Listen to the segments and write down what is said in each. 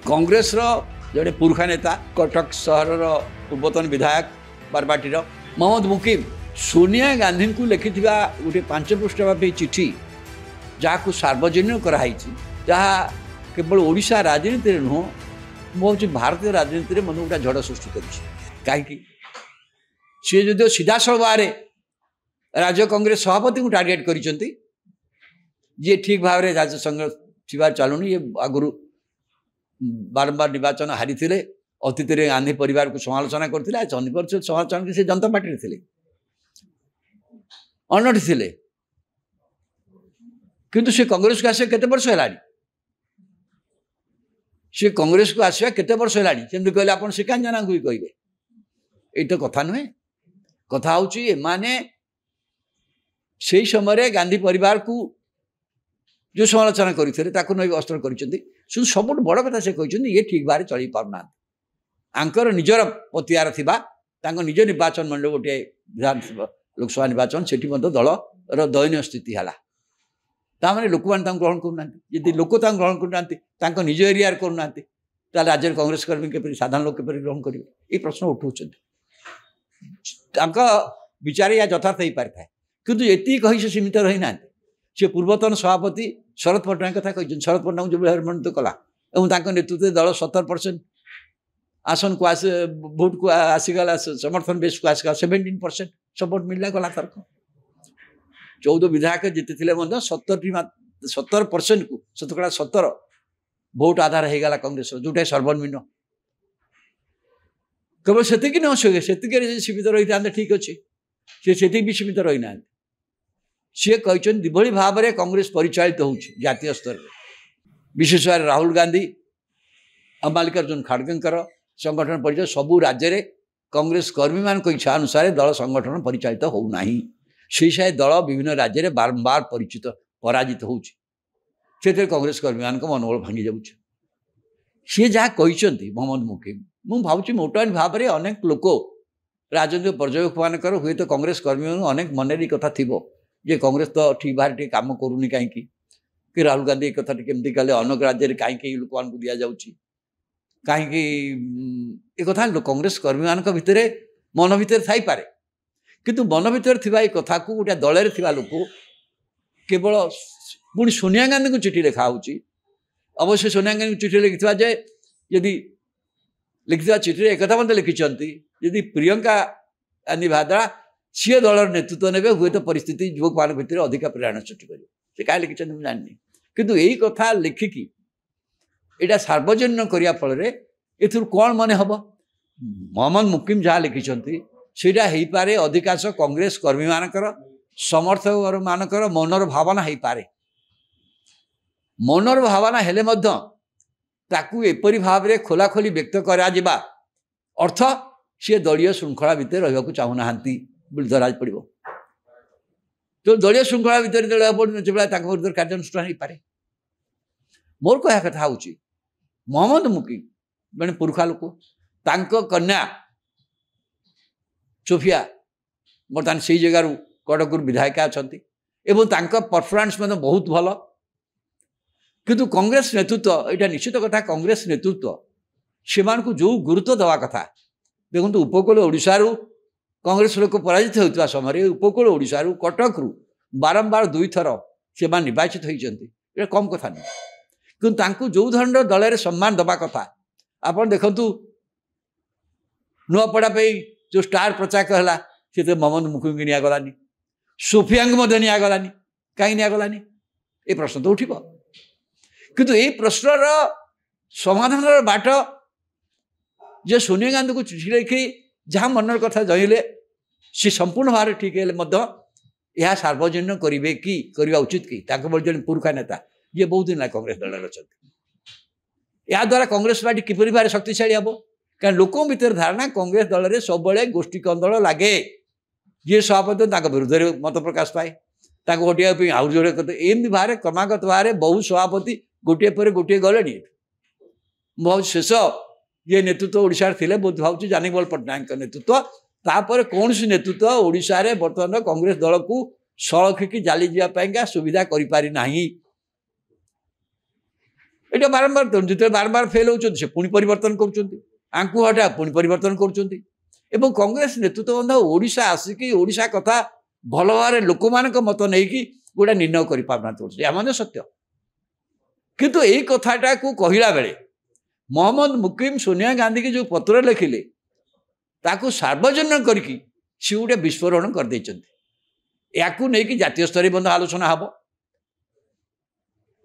कांग्रेस जड़े पुरखा नेता कटक सहर पूर्वतन विधायक बारबाटी मोहम्मद मुकीम सोनिया गांधी को लिखि गोटे 5 पृष्ठ व्यापी चिठी जहाँ सार्वजनिक कराई जहाँ केवल ओडिशा राजनीति नुह मुझे भारतीय राजनीति मन गोटे झड़ सृष्टि कहीं सी जो सीधा सभारे राज्य कांग्रेस सभापति को टार्गेट कर ठीक भाव में राज्य संघ थी चलुनी ये आगुरी बारंबार निर्वाचन हारी थे अतीत गांधी परिवार को समालोचना करते चंदीपुर समालोचना से जनता पार्टी थे अनट थे किंतु से कांग्रेस को आसिया केते वर्ष है सी कांग्रेस को आसिया केते वर्ष है कहले आप श्रीकांत जेना को कहे ये तो कथा नुहे कथा हूँ माने से समय गांधी परिवार को जो समालोचना करते नहीं अस्त्र कर सब बड़ कथा से कहते ये ठीक भाव चल पारना आंकर निजर पतियार थिबा निज निर्वाचन मंडल गोटे विधानसभा लोकसभा निर्वाचन से दल दयनीय स्थिति है ताने लोक मैंने ग्रहण करना जी लोक ग्रहण करना निज एरिया करना राज्य कांग्रेस कर्मी के साधारण लोक ग्रहण करेंगे ये प्रश्न उठाऊँ विचार या यथार्थ हो पारि था किंतु ये कही से सीमित रही ना सी पूर्वतन सभापति शरद पट्टनायक कथा कही शरद पट्टनायक जो मनोनीत कला और नेतृत्व दल 70% आसन को भोट को आसीगला समर्थन बेस को आसगला 17% सपोर्ट मिलला गला थरक 14 विधायक जीति 70% को 70 भोट आधार हो गला कांग्रेस जोटा सर्वनिम्न केवल से न सीमित रही था ठीक अच्छे से भी सीमित रही ना सी कहते भाव में कांग्रेस परिचालित हो जातीय स्तर में विशेष भाव राहुल गांधी और मल्लिकार्जुन खड़गे संगठन परिचय सबू राज्य में कांग्रेस कर्मी मान इच्छा अनुसार दल संगठन परिचालित होना से दल विभिन्न राज्य में बारंबार परिचित पराजित होते कांग्रेस कर्मी मान मनोबल भांगी जाऊँ सी जहाँ कहते मोहम्मद मुकीम मुझे भावी मोटाइन भाव में अनेक लोक राजनीतिक पर्यवेक्षक मान हुए तो कांग्रेस कर्मी अनेक मन कथा थी जे कांग्रेस तो ठीक भाव टे कम करूनी कहीं राहुल गांधी एक कथा केमती कले अनेक राज्य में कहीं लोक मान दि जाऊँगी कहीं कथा कांग्रेस कर्मी मान भितर मन भितर थी पारे किंतु मन भितर थी कथा को गोटे दल में लोक केवल पुणी सोनिया गांधी को चिठी लिखा अवश्य सोनिया गांधी को चिठी लिखा जे यदि लिखा चिठी एक मत लिखिं यदि प्रियंका गांधी भाद्रा सी दलर नेतृत्व ने हुए तो परिस्थिति युवक मान भितर अधिक प्रेरणा सृष्टि कर क्या लिखिं मुझे जानी किंतु यही कथा लिखिकी यहाँ सार्वजनिक करने फल कौन मन हम मोहम्मद मुकीम जहाँ लिखिं सीटा हो पारे अधिकांश कांग्रेस कर्मी मानकर समर्थक मानकर मनर भावना हो पारे मनर भावना हेले ताकू एपरी भाव में खोलाखोली व्यक्त करा अर्थ सी दलीय श्रृंखला भितर रहा चाहूना धरा पड़ो तो दलीय श्रृंखला भितर विरुद्ध कार्यानुष्ठान हो पारे मोर कह कथा हूँ मोहम्मद मुकीम मैंने पुरखा लोक कन्या सोफिया बर्तमान से जगार कटक विधायिका अच्छा परफॉर्मेंस बहुत भल किंतु कांग्रेस नेतृत्व यहाँ निश्चित कथा कांग्रेस नेतृत्व से जो गुरुत्व दवा कथा देखो उपकूल ओडिशा कांग्रेस लोक पराजित होता समय उपकूल ओडिशा कटक बारंबार 2 थर से निर्वाचित होती कम कथा नहीं कि जो धरण दल में सम्मान दवा कथा आप देखु नुआपड़ा जो स्टार प्रचारक है सी तो मोहम्मद मुकीम की निगलानी सोफिया को निगलानी कहीं निगलानी ये प्रश्न तो उठब किंतु ये प्रश्नर समाधान बाट जे सोनिया गांधी को चिठी लिखी जहाँ मनर कथा जइले सी संपूर्ण भाव ठीक है यह सार्वजनिक करेंगे कि करवा उचित कि जन पुरखा नेता ये बहुत दिन कांग्रेस दल अच्छा या द्वारा कांग्रेस पार्टी किपरि भाव शक्तिशाली हम क्या लोक भर धारणा कांग्रेस दल में सब गोष्ठी कंदल लगे जी सभापति विरुद्ध मत प्रकाश पाए हटिया आउ जोड़े करते एमती भाव क्रमागत भाव बहु सभापति गोटे पर गोटे गले बहुत शेष ये नेतृत्व ओडिशा थे बहुत भाव जानीबल पट्टनायक नेतृत्व तापर कौन सी नेतृत्व ओडिशा रे बर्तमान कांग्रेस दल को सड़खिकी जाली जावाई सुविधा करी ना এটা ବାରମ୍ବାର ଯେତେବେଳେ ବାରମ୍ବାର ଫେଲ୍ ହେଉଛନ୍ତି ସେ ପୁଣି ପରିବର୍ତ୍ତନ କରୁଛନ୍ତି, ଆଙ୍କୁ ହଟା ପୁଣି ପରିବର୍ତ୍ତନ କରୁଛନ୍ତି। ଏବଂ କଂଗ୍ରେସ ନେତୃତ୍ୱ ବନ୍ଧ ଓଡ଼ିଶା ଆସିକି ଓଡ଼ିଶା କଥା ଭଲ ଭାବରେ ଲୋକମାନଙ୍କ ମତ ନେଇକି ଗୋଟା ନିର୍ଣ୍ଣୟ କରିପାରୁନାହାନ୍ତି, ଏହା ମଧ୍ୟ ସତ୍ୟ। କିନ୍ତୁ ଏଇ କଥାଟାକୁ କହିଲା ବେଳେ ମହମ୍ମଦ ମୁକିମ ସୋନିଆ ଗାନ୍ଧୀକି ଯେଉଁ ପତ୍ର ଲେଖିଲେ ତାକୁ ସାର୍ବଜନୀନ କରିକି ସେ ଗୋଟେ ବିସ୍ଫୋରଣ କରିଦେଇଛନ୍ତି। ୟାକୁ ନେଇକି ଜାତୀୟ ସ୍ତରରେ ମଧ୍ୟ ଆଲୋଚନା ହେବ,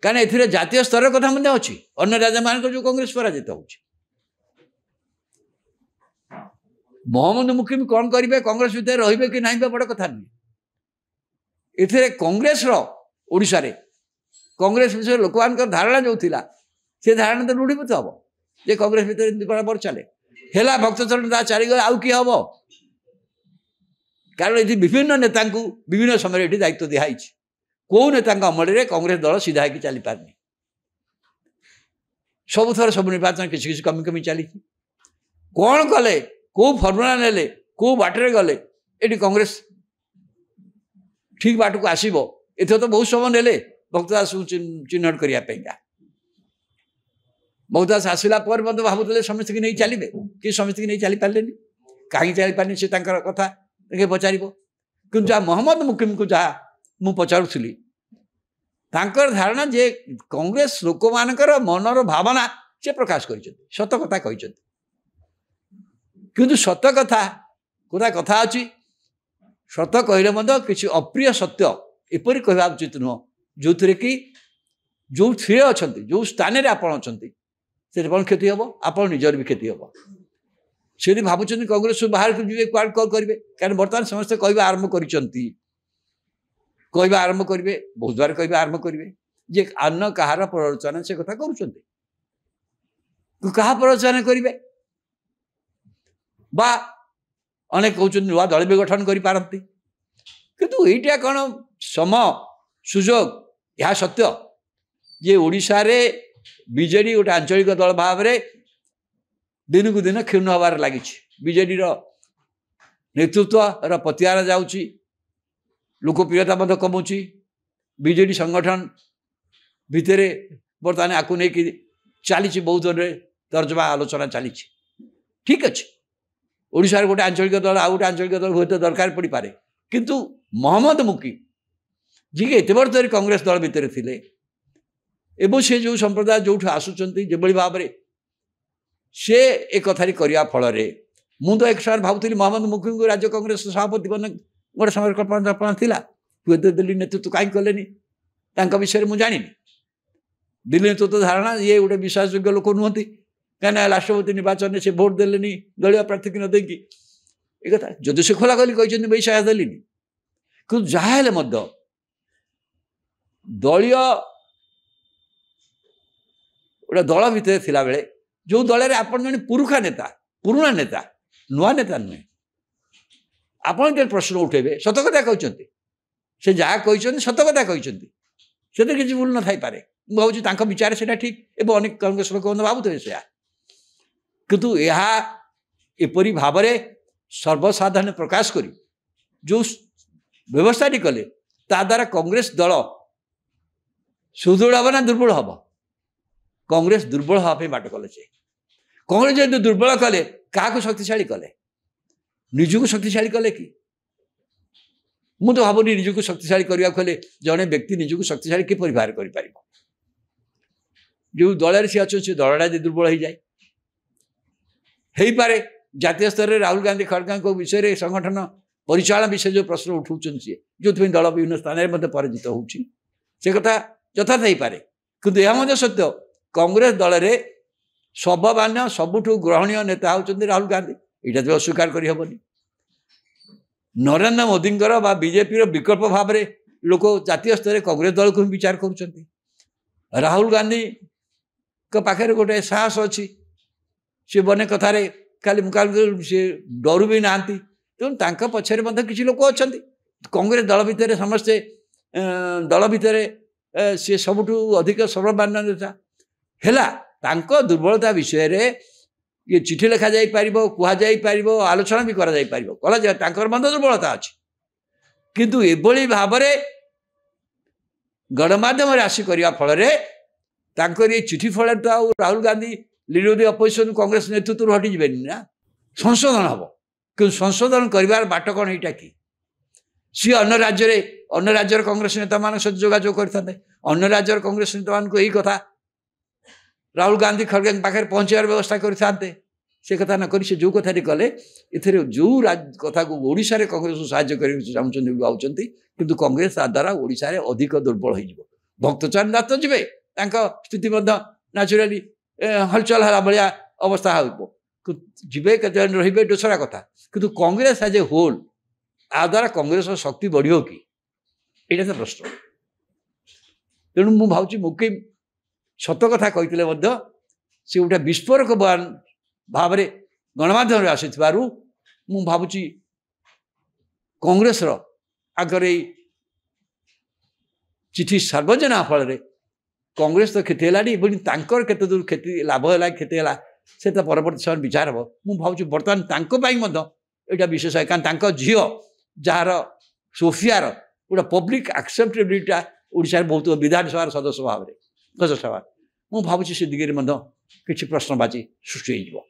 କାରଣ ଏଥିରେ ଜାତୀୟ ସ୍ତରର କଥା ମଧ୍ୟ ଅଛି, ଅନ୍ୟ ରାଜ୍ୟମାନଙ୍କର ଯେଉଁ କଂଗ୍ରେସ ପରାଜିତ ହେଉଛି। ମହମ୍ମଦ ମୁକିମ କ'ଣ କରିବେ, କଂଗ୍ରେସ ଭିତରେ ରହିବେ କି ନାହିଁ ବଡ଼ କଥା ନୁହେଁ। ଏଥିରେ କଂଗ୍ରେସର ଓଡ଼ିଶାରେ କଂଗ୍ରେସ ବିଷୟରେ ଲୋକମାନଙ୍କର ଧାରଣା ଯେଉଁ ଥିଲା ସେ ଧାରଣା ତ ରୂଢ଼ୀଭୂତ ହେବ ଯେ କଂଗ୍ରେସ ଭିତରେ ଏମିତି ବରାବର ଚାଲେ। ହେଲା ଭକ୍ତଚରଣ ଦାସ ଚାଲିଗଲେ ଆଉ କିଏ ହେବ? କାରଣ ଏଠି ବିଭିନ୍ନ ନେତାଙ୍କୁ ବିଭିନ୍ନ ସମୟରେ ଏଠି ଦାୟିତ୍ୱ ଦିଆହେଇଛି। କେଉଁ ନେତାଙ୍କ ଅମଳରେ କଂଗ୍ରେସ ଦଳ ସିଧା ହେଇକି ଚାଲିପାରିନି। ସବୁଥର ସବୁ ନିର୍ବାଚନ କିଛି କିଛି କମି କମି ଚାଲିଛି। କ'ଣ କଲେ, କେଉଁ ଫର୍ମୁଲା ନେଲେ, କେଉଁ ବାଟରେ ଗଲେ ଏଠି କଂଗ୍ରେସ ଠିକ୍ ବାଟକୁ ଆସିବ, ଏଥର ତ ବହୁତ ସମୟ ନେଲେ ଭକ୍ତ ଦାସକୁ ଚିହ୍ନଟ କରିବା ପାଇଁକା। ଭକ୍ତ ଦାସ ଆସିଲା ପରେ ମଧ୍ୟ ଭାବୁଥିଲେ ସମସ୍ତଙ୍କୁ ନେଇ ଚାଲିବେ, କି ସମସ୍ତଙ୍କୁ ନେଇ ଚାଲିପାରିଲେନି। କାହିଁକି ଚାଲିପାରିନି ସେ ତାଙ୍କର କଥା ପଚାରିବ। କିନ୍ତୁ ଯାହା ମହମ୍ମଦ ମୁକିମକୁ ଯାହା ମୁଁ ପଚାରୁଥିଲି, ତାଙ୍କର ଧାରଣା ଯେ କଂଗ୍ରେସ ଲୋକମାନଙ୍କର ମନର ଭାବନା ସେ ପ୍ରକାଶ କରିଛନ୍ତି, ସତ କଥା କହିଛନ୍ତି। କିନ୍ତୁ ସତ କଥା କଥା ଅଛି, ସତ କହିଲେ ମଧ୍ୟ କିଛି ଅପ୍ରିୟ ସତ୍ୟ ଏପରି କହିବା ଉଚିତ ନୁହଁ ଯେଉଁଥିରେ କି ଯେଉଁଥିରେ ଅଛନ୍ତି, ଯେଉଁ ସ୍ଥାନରେ ଆପଣ ଅଛନ୍ତି ସେଠି କ'ଣ କ୍ଷତି ହେବ, ଆପଣ ନିଜର ବି କ୍ଷତି ହେବ। ସେଠି ଭାବୁଛନ୍ତି କଂଗ୍ରେସରୁ ବାହାରକୁ ଯିବେ, କୁଆଡ଼େ କ'ଣ କରିବେ। କାରଣ ବର୍ତ୍ତମାନ ସମସ୍ତେ କହିବା ଆରମ୍ଭ କରିଛନ୍ତି, କହିବା ଆରମ୍ଭ କରିବେ, ବହୁତ ବାର କହିବା ଆରମ୍ଭ କରିବେ ଯେ ଅନ୍ୟ କାହାର ପ୍ରରୋଚନା ସେ କଥା କରୁଛନ୍ତି। କାହା ପ୍ରରୋଚନା କରିବେ? ବା ଅନେକ କହୁଛନ୍ତି ନୂଆ ଦଳ ବି ଗଠନ କରିପାରନ୍ତି। କିନ୍ତୁ ଏଇଟା କ'ଣ ସମୟ ସୁଯୋଗ? ଏହା ସତ୍ୟ ଯେ ଓଡ଼ିଶାରେ ବିଜେଡି ଗୋଟେ ଆଞ୍ଚଳିକ ଦଳ ଭାବରେ ଦିନକୁ ଦିନ କ୍ଷୁଣ୍ଣ ହେବାରେ ଲାଗିଛି। ବିଜେଡିର ନେତୃତ୍ୱର ପତିଆର ଯାଉଛି, ଲୋକପ୍ରିୟତା ମଧ୍ୟ କମୁଛି। ବିଜେଡି ସଂଗଠନ ଭିତରେ ବର୍ତ୍ତମାନ ଆକୁ ନେଇକି ଚାଲିଛି ବହୁତ ତର୍ଜମା ଆଲୋଚନା ଚାଲିଛି। ଠିକ୍ ଅଛି, ଓଡ଼ିଶାର ଗୋଟେ ଆଞ୍ଚଳିକ ଦଳ ଆଉ ଗୋଟେ ଆଞ୍ଚଳିକ ଦଳ ହୁଏତ ଦରକାର ପଡ଼ିପାରେ। କିନ୍ତୁ ମହମ୍ମଦ ମୁକିମ ଯିଏକି ଏତେ ବର୍ଷ ଧରି କଂଗ୍ରେସ ଦଳ ଭିତରେ ଥିଲେ ଏବଂ ସେ ଯେଉଁ ସମ୍ପ୍ରଦାୟ ଯେଉଁଠୁ ଆସୁଛନ୍ତି ଯେଭଳି ଭାବରେ ସେ ଏ କଥାଟି କରିବା ଫଳରେ ମୁଁ ତ ଏକ ସମୟରେ ଭାବୁଥିଲି ମହମ୍ମଦ ମୁକିମକୁ ରାଜ୍ୟ କଂଗ୍ରେସ ସଭାପତି ଗୋଟେ ସମୟରେ କଳ୍ପନା ଥିଲା। ହୁଏତ ଦିଲ୍ଲୀ ନେତୃତ୍ୱ କାହିଁକି କଲେନି ତାଙ୍କ ବିଷୟରେ ମୁଁ ଜାଣିନି। ଦିଲ୍ଲୀ ନେତୃତ୍ୱ ଧାରଣା ଇଏ ଗୋଟେ ବିଶ୍ୱାସଯୋଗ୍ୟ ଲୋକ ନୁହନ୍ତି, କାହିଁକିନା ରାଷ୍ଟ୍ରପତି ନିର୍ବାଚନରେ ସେ ଭୋଟ ଦେଲେନି ଦଳୀୟ ପ୍ରାର୍ଥୀକୁ ନ ଦେଇକି। ଏ କଥା ଯଦି ସେ ଖୋଲା ଖୋଲି କହିଛନ୍ତି ମୁଁ ସାହସ ଦେଲିନି। କିନ୍ତୁ ଯାହା ହେଲେ ମଧ୍ୟ ଦଳୀୟ ଗୋଟେ ଦଳ ଭିତରେ ଥିଲାବେଳେ ଯେଉଁ ଦଳରେ ଆପଣ ଜଣେ ପୁରୁଣା ନେତା, ନୂଆ ନେତା ନୁହେଁ, ଆପଣ ଯେତେବେଳେ ପ୍ରଶ୍ନ ଉଠେଇବେ ସତ କଥା କହିଛନ୍ତି, ସେ ଯାହା କହିଛନ୍ତି ସତ କଥା କହିଛନ୍ତି, ସେଥିରେ କିଛି ଭୁଲ ନଥାଇପାରେ। ମୁଁ ଭାବୁଛି ତାଙ୍କ ବିଚାର ସେଇଟା ଠିକ୍ ଏବଂ ଅନେକ କଂଗ୍ରେସ ଲୋକମାନେ ଭାବୁଥିବେ ସେୟା। କିନ୍ତୁ ଏହା ଏପରି ଭାବରେ ସର୍ବସାଧାରଣ ପ୍ରକାଶ କରି ଯେଉଁ ବ୍ୟବସ୍ଥାଟି କଲେ ତା ଦ୍ୱାରା କଂଗ୍ରେସ ଦଳ ସୁଦୃଢ଼ ହେବ ନା ଦୁର୍ବଳ ହେବ? କଂଗ୍ରେସ ଦୁର୍ବଳ ହେବା ପାଇଁ ବାଟ କଲେ। ସେ କଂଗ୍ରେସ ଯଦି ଦୁର୍ବଳ କଲେ କାହାକୁ ଶକ୍ତିଶାଳୀ କଲେ? ନିଜକୁ ଶକ୍ତିଶାଳୀ କଲେ କି? ମୁଁ ତ ଭାବୁନି ନିଜକୁ ଶକ୍ତିଶାଳୀ କରିବାକୁ ହେଲେ ଜଣେ ବ୍ୟକ୍ତି ନିଜକୁ ଶକ୍ତିଶାଳୀ କିପରି ବାହାର କରିପାରିବ? ଯେଉଁ ଦଳରେ ସେ ଅଛନ୍ତି ସେ ଦଳଟା ଯଦି ଦୁର୍ବଳ ହେଇଯାଏ, ହେଇପାରେ ଜାତୀୟ ସ୍ତରରେ ରାହୁଲ ଗାନ୍ଧୀ ଖଡ଼ଗେଙ୍କ ବିଷୟରେ ସଂଗଠନ ପରିଚାଳନା ବିଷୟରେ ଯେଉଁ ପ୍ରଶ୍ନ ଉଠାଉଛନ୍ତି ସିଏ, ଯେଉଁଥିପାଇଁ ଦଳ ବିଭିନ୍ନ ସ୍ଥାନରେ ମଧ୍ୟ ପରାଜିତ ହେଉଛି, ସେ କଥା ଯଥାର୍ଥ ହେଇପାରେ। କିନ୍ତୁ ଏହା ମଧ୍ୟ ସତ୍ୟ କଂଗ୍ରେସ ଦଳରେ ସର୍ବମାନ୍ୟ ସବୁଠୁ ଗ୍ରହଣୀୟ ନେତା ହେଉଛନ୍ତି ରାହୁଲ ଗାନ୍ଧୀ। ଏଇଟା ତ ଅସ୍ୱୀକାର କରିହେବନି। ନରେନ୍ଦ୍ର ମୋଦିଙ୍କର ବା ବିଜେପିର ବିକଳ୍ପ ଭାବରେ ଲୋକ ଜାତୀୟ ସ୍ତରରେ କଂଗ୍ରେସ ଦଳକୁ ହିଁ ବିଚାର କରୁଛନ୍ତି। ରାହୁଲ ଗାନ୍ଧୀଙ୍କ ପାଖରେ ଗୋଟେ ସାହସ ଅଛି, ସେ ବନେ କଥାରେ ଖାଲି ମୁକାବିଲା ସେ ଡରୁ ବି ନାହାନ୍ତି। ତେଣୁ ତାଙ୍କ ପଛରେ ମଧ୍ୟ କିଛି ଲୋକ ଅଛନ୍ତି। କଂଗ୍ରେସ ଦଳ ଭିତରେ ସମସ୍ତେ ଦଳ ଭିତରେ ସିଏ ସବୁଠୁ ଅଧିକ ସର୍ବମାନ୍ୟ ନେତା ହେଲା। ତାଙ୍କ ଦୁର୍ବଳତା ବିଷୟରେ ଇଏ ଚିଠି ଲେଖାଯାଇପାରିବ, କୁହାଯାଇପାରିବ, ଆଲୋଚନା ବି କରାଯାଇପାରିବ, କରାଯାଏ। ତାଙ୍କର ମଧ୍ୟ ଦୁର୍ବଳତା ଅଛି। କିନ୍ତୁ ଏଭଳି ଭାବରେ ଗଣମାଧ୍ୟମରେ ଆସି କରିବା ଫଳରେ तांकर ये चिठी फल तो आउ Rahul Gandhi leader of opposition Congress नेतृत्व हटि जबेनि ना संशोधन हम कि संशोधन कर बाट कौन यहाँ कि सी अन्य राज्य कांग्रेस नेता मान सहित जोगाजोग करते अन्य राज्य कांग्रेस नेता मान यही कथा राहुल गांधी खड़गे पाखे पहुँचार व्यवस्था करते से कथा न कर जो कथा कले ए जो कथा को ओडिशा रे कांग्रेस को साहाय्य चाहते किंतु कांग्रेस द्वारा ओडिशा रे अधिक दुर्बल हो भक्तचरण दास तो जी स्थिति न्याचुराली हलचल है भाया अवस्था हो जीवे कते रे दोसरा कथा किंतु कांग्रेस एज ए होल आ द्वारा कांग्रेस शक्ति बढ़ियो कि ये तो प्रश्न तेणु मु भावुँ मुकिम सत कथा कहते सी गोटे विस्फोरक बयान भाव में गणमाध्यम आसू मु भावुँ कांग्रेस आगर चिठी सार्वजनिक फल कांग्रेस तो क्षति है केते दूर क्षति लाभ है क्षति है से तो परवर्ती समय विचार हम मु भावुँ बर्तमान यहाँ विशेष है कारण झील जार सोफियार गोटे पब्लिक एक्सेप्टेबिलिटी ओडिशा बहुत विधानसभा सदस्य भाव में गजसभा मु भावुँ से दिगरे किसी प्रश्नबाची सृष्टि हो।